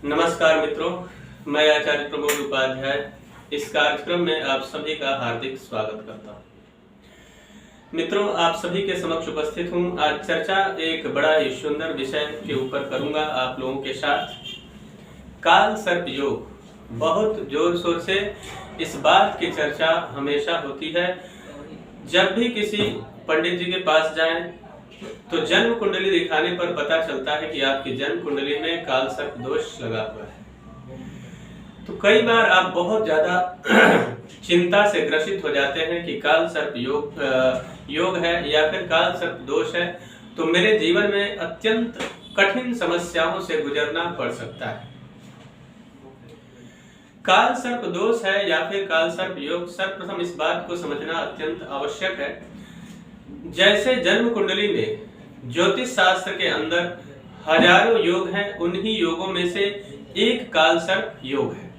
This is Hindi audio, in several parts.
नमस्कार मित्रों, मैं आचार्य प्रमोद उपाध्याय इस कार्यक्रम में आप सभी का हार्दिक स्वागत करता हूं। मित्रों, आप सभी के समक्ष उपस्थित हूं। आज चर्चा एक बड़ा ही सुंदर विषय के ऊपर करूंगा आप लोगों के साथ। काल सर्प योग। बहुत जोर शोर से इस बात की चर्चा हमेशा होती है। जब भी किसी पंडित जी के पास जाएं तो जन्म कुंडली दिखाने पर पता चलता है कि आपकी जन्म कुंडली में काल सर्प दोष लगा हुआ है। तो कई बार आप बहुत ज्यादा चिंता से ग्रसित हो जाते हैं कि काल सर्प योग है या फिर काल सर्प दोष है, तो मेरे जीवन में अत्यंत कठिन समस्याओं से गुजरना पड़ सकता है। काल सर्प दोष है या फिर काल सर्प योग, सर्वप्रथम इस बात को समझना अत्यंत आवश्यक है। जैसे जन्म कुंडली में ज्योतिष शास्त्र के अंदर हजारों योग हैं, उन्हीं योगों में से एक काल सर्प योग है।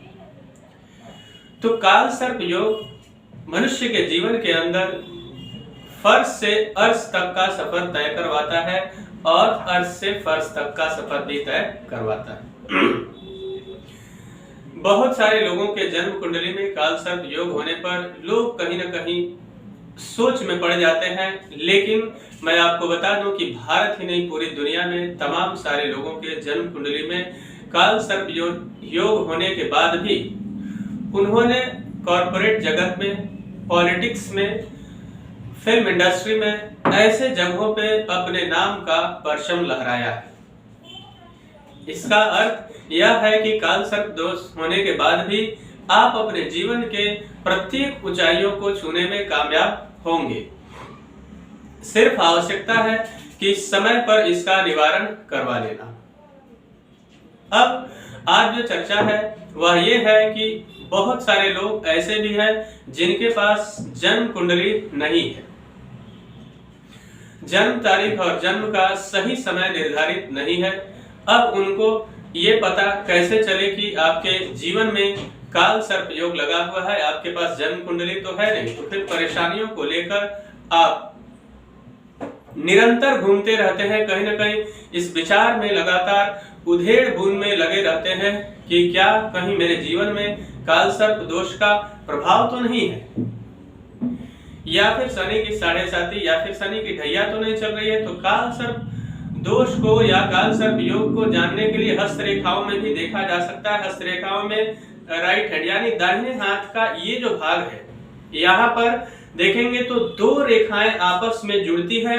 तो काल सर्प योग मनुष्य के जीवन के अंदर फर्श से अर्श तक का सफर तय करवाता है और अर्श से फर्श तक का सफर भी तय करवाता है। बहुत सारे लोगों के जन्म कुंडली में काल सर्प योग होने पर लोग कहीं ना कहीं सोच में पड़ जाते हैं, लेकिन मैं आपको बता दूं कि भारत ही नहीं पूरी दुनिया में तमाम सारे लोगों के जन्म कुंडली में काल सर्प योग होने के बाद भी उन्होंने कॉर्पोरेट जगत में, पॉलिटिक्स में, फिल्म इंडस्ट्री में ऐसे जगहों पे अपने नाम का परचम लहराया है। इसका अर्थ यह है कि काल सर्प दोष होने के बाद भी आप अपने जीवन के प्रत्येक ऊंचाइयों को छूने में कामयाब होंगे। सिर्फ आवश्यकता है कि समय पर इसका निवारण करवा लेना। अब आज जो चर्चा है वह ये है कि बहुत सारे लोग ऐसे भी हैं जिनके पास जन्म कुंडली नहीं है, जन्म तारीख और जन्म का सही समय निर्धारित नहीं है। अब उनको ये पता कैसे चले कि आपके जीवन में काल सर्प योग लगा हुआ है, आपके पास जन्म कुंडली तो है नहीं। तो फिर परेशानियों को लेकर आप निरंतर घूमते रहते हैं, कहीं ना कहीं इस विचार में लगातार उधेड़ बुन में लगे रहते हैं कि क्या कहीं मेरे जीवन में काल सर्प दोष का प्रभाव तो नहीं है, या फिर शनि की साढ़े साती या फिर शनि की ढैया तो नहीं चल रही है। तो काल सर्प दोष को या काल सर्प योग को जानने के लिए हस्तरेखाओं में भी देखा जा सकता है। हस्तरेखाओं में राइट हैंड यानी दाहिने हाथ का ये जो भाग है, यहाँ पर देखेंगे तो दो रेखाएं आपस में जुड़ती है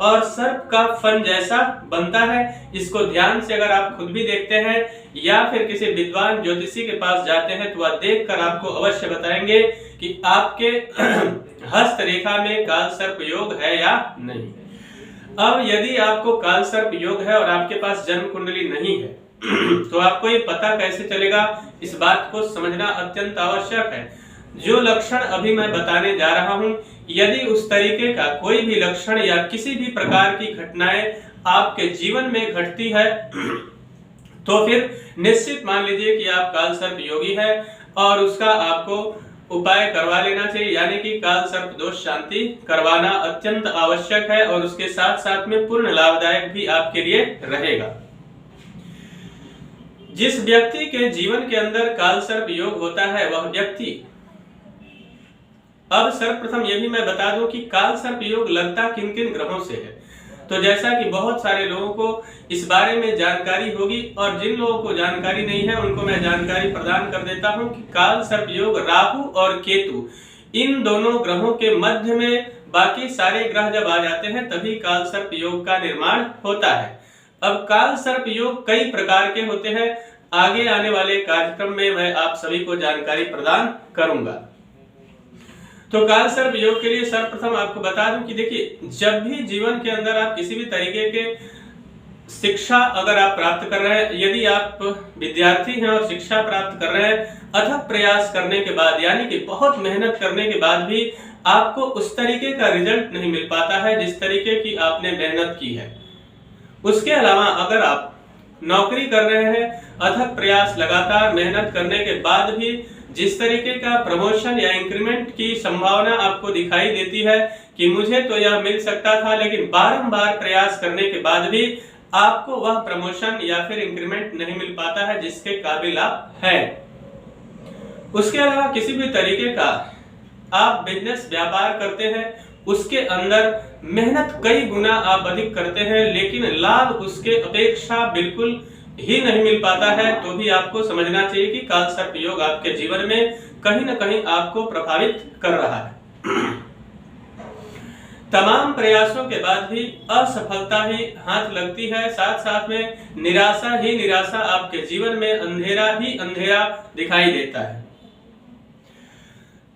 और सर्प का फन जैसा बनता है। इसको ध्यान से अगर आप खुद भी देखते हैं या फिर किसी विद्वान ज्योतिषी के पास जाते हैं तो वह देखकर आपको अवश्य बताएंगे कि आपके हस्त रेखा में काल सर्प योग है या नहीं। अब यदि आपको काल सर्प योग है और आपके पास जन्म कुंडली नहीं है तो आपको ये पता कैसे चलेगा, इस बात को समझना अत्यंत आवश्यक है। जो लक्षण अभी मैं बताने जा रहा हूं, यदि उस तरीके का कोई भी लक्षण या किसी भी प्रकार की घटनाएं आपके जीवन में घटती है तो फिर निश्चित मान लीजिए कि आप काल सर्प योगी है और उसका आपको उपाय करवा लेना चाहिए, यानी कि काल सर्प दोष शांति करवाना अत्यंत आवश्यक है और उसके साथ साथ में पूर्ण लाभदायक भी आपके लिए रहेगा। जिस व्यक्ति के जीवन के अंदर काल सर्प योग होता है वह व्यक्ति, अब सर्वप्रथम यह भी मैं बता दूं कि काल सर्प योग लगता किन किन ग्रहों से है। तो जैसा कि बहुत सारे लोगों को इस बारे में जानकारी होगी और जिन लोगों को जानकारी नहीं है उनको मैं जानकारी प्रदान कर देता हूं कि काल सर्प योग राहु और केतु इन दोनों ग्रहों के मध्य में, बाकी सारे ग्रह जब आ जाते हैं तभी काल सर्प योग का निर्माण होता है। अब काल सर्प योग कई प्रकार के होते हैं, आगे आने वाले कार्यक्रम में मैं आप सभी को जानकारी प्रदान करूंगा। तो काल सर्प योग के लिए सर्वप्रथम आपको बता दूं कि देखिए, जब भी जीवन के अंदर आप किसी भी तरीके के शिक्षा अगर आप प्राप्त कर रहे हैं, यदि आप विद्यार्थी हैं और शिक्षा प्राप्त कर रहे हैं, अथक प्रयास करने के बाद यानी कि बहुत मेहनत करने के बाद भी आपको उस तरीके का रिजल्ट नहीं मिल पाता है जिस तरीके की आपने मेहनत की है। उसके अलावा अगर आप नौकरी कर रहे हैं, अथक प्रयास लगातार मेहनत करने के बाद भी जिस तरीके का प्रमोशन या इंक्रीमेंट की संभावना आपको दिखाई देती है कि मुझे तो यह मिल सकता था, लेकिन बारंबार प्रयास करने के बाद भी आपको वह प्रमोशन या फिर इंक्रीमेंट नहीं मिल पाता है जिसके काबिल आप हैं। उसके अलावा किसी भी तरीके का आप बिजनेस व्यापार करते हैं, उसके अंदर मेहनत कई गुना आप अधिक करते हैं, लेकिन लाभ उसके अपेक्षा बिल्कुल ही नहीं मिल पाता है, तो भी आपको समझना चाहिए कि कालसर्प योग आपके जीवन में कहीं न कहीं आपको प्रभावित कर रहा है। तमाम प्रयासों के बाद भी असफलता ही हाथ लगती है, साथ साथ में निराशा ही निराशा आपके जीवन में अंधेरा ही अंधेरा दिखाई देता है।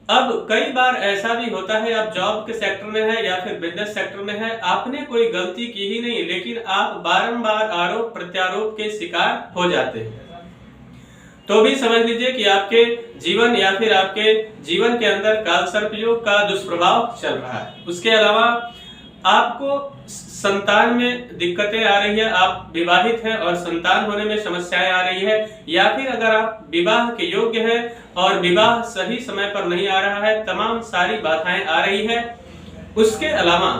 अब कई बार ऐसा भी होता है, आप जॉब के सेक्टर में है या फिर बिजनेस सेक्टर में है, आपने कोई गलती की ही नहीं, लेकिन आप बारंबार आरोप प्रत्यारोप के शिकार हो जाते हैं। तो भी समझ लीजिए कि आपके जीवन या फिर आपके जीवन के अंदर कालसर्प योग का दुष्प्रभाव चल रहा है। उसके अलावा आपको संतान में दिक्कतें आ रही है, आप विवाहित हैं और संतान होने में समस्याएं आ रही है, या फिर अगर आप विवाह के योग्य हैं और विवाह सही समय पर नहीं आ रहा है, तमाम सारी बाधाएं आ रही है। उसके अलावा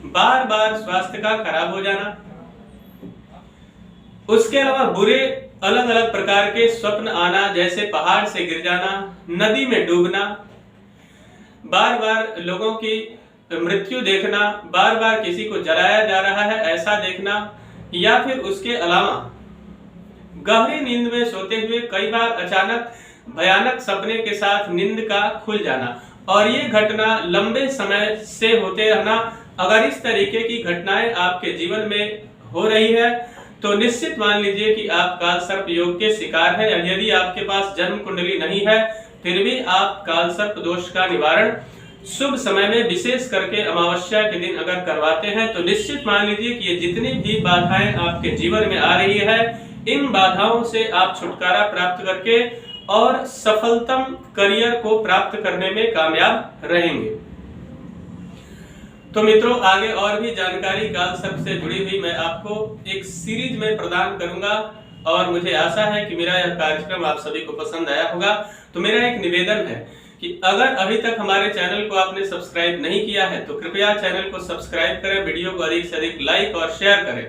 बार बार स्वास्थ्य का खराब हो जाना, उसके अलावा बुरे अलग अलग प्रकार के स्वप्न आना, जैसे पहाड़ से गिर जाना, नदी में डूबना, बार बार लोगों की मृत्यु देखना, बार बार किसी को जलाया जा रहा है ऐसा देखना, या फिर उसके अलावा गहरी नींद में सोते हुए कई बार अचानक भयानक सपने के साथ नींद का खुल जाना, और ये घटना लंबे समय से होते रहना। अगर इस तरीके की घटनाएं आपके जीवन में हो रही है तो निश्चित मान लीजिए कि आप कालसर्प योग के शिकार हैं। यदि आपके पास जन्म कुंडली नहीं है फिर भी आप कालसर्प दोष का निवारण शुभ समय में विशेष करके अमावस्या के दिन अगर करवाते हैं तो निश्चित मान लीजिए कि ये जितनी भी बाधाएं आपके जीवन में आ रही है, इन बाधाओं से आप छुटकारा प्राप्त करके और सफलतम करियर को प्राप्त करने में कामयाब रहेंगे। तो मित्रों, आगे और भी जानकारी कालसर्प से जुड़ी हुई मैं आपको एक सीरीज में प्रदान करूंगा, और मुझे आशा है कि मेरा यह कार्यक्रम आप सभी को पसंद आया होगा। तो मेरा एक निवेदन है कि अगर अभी तक हमारे चैनल को आपने सब्सक्राइब नहीं किया है तो कृपया चैनल को सब्सक्राइब करें, वीडियो को अधिक से अधिक लाइक और शेयर करें,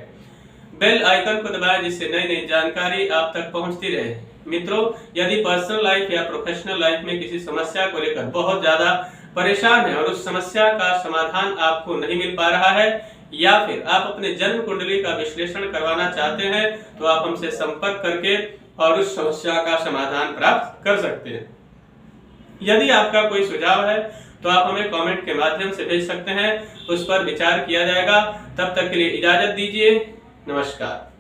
बेल आइकन को दबाएं जिससे नई नई जानकारी आप तक पहुंचती रहे। मित्रों, यदि पर्सनल लाइफ या प्रोफेशनल लाइफ में किसी समस्या को लेकर बहुत ज्यादा परेशान है और उस समस्या का समाधान आपको नहीं मिल पा रहा है, या फिर आप अपने जन्म कुंडली का विश्लेषण करवाना चाहते हैं, तो आप हमसे संपर्क करके और उस समस्या का समाधान प्राप्त कर सकते हैं। यदि आपका कोई सुझाव है तो आप हमें कमेंट के माध्यम से भेज सकते हैं, उस पर विचार किया जाएगा। तब तक के लिए इजाजत दीजिए, नमस्कार।